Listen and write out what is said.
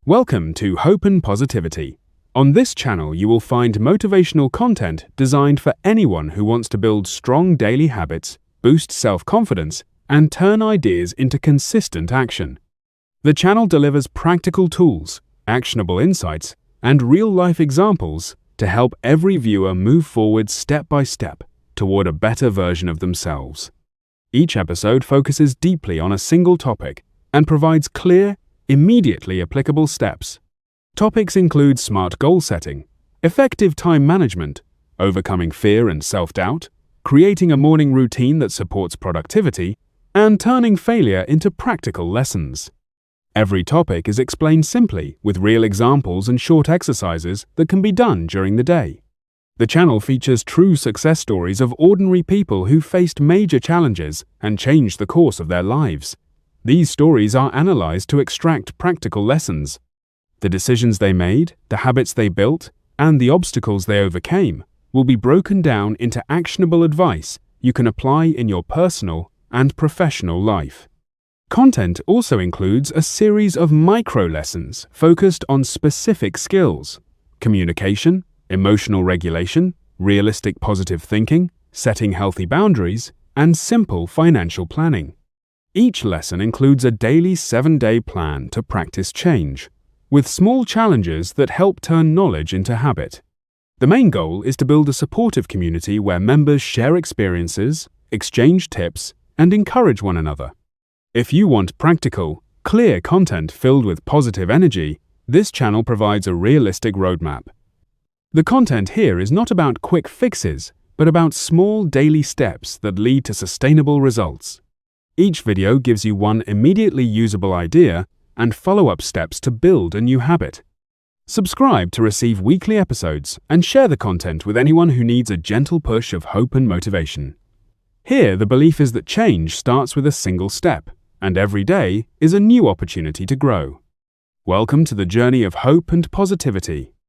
Welcome to Hope and Positivity. On this channel, you will find motivational content designed for anyone who wants to build strong daily habits, boost self-confidence, and turn ideas into consistent action. The channel delivers practical tools, actionable insights, and real-life examples to help every viewer move forward step by step toward a better version of themselves. Each episode focuses deeply on a single topic and provides clear, immediately applicable steps. Topics include smart goal setting, effective time management, overcoming fear and self-doubt, creating a morning routine that supports productivity, and turning failure into practical lessons. Every topic is explained simply with real examples and short exercises that can be done during the day. The channel features true success stories of ordinary people who faced major challenges and changed the course of their lives. These stories are analyzed to extract practical lessons. The decisions they made, the habits they built, and the obstacles they overcame will be broken down into actionable advice you can apply in your personal and professional life. Content also includes a series of micro-lessons focused on specific skills: communication, emotional regulation, realistic positive thinking, setting healthy boundaries, and simple financial planning. Each lesson includes a daily 7-day plan to practice change, with small challenges that help turn knowledge into habit. The main goal is to build a supportive community where members share experiences, exchange tips, and encourage one another. If you want practical, clear content filled with positive energy, this channel provides a realistic roadmap. The content here is not about quick fixes, but about small daily steps that lead to sustainable results. Each video gives you one immediately usable idea and follow-up steps to build a new habit. Subscribe to receive weekly episodes and share the content with anyone who needs a gentle push of hope and motivation. Here, the belief is that change starts with a single step, and every day is a new opportunity to grow. Welcome to the journey of hope and positivity.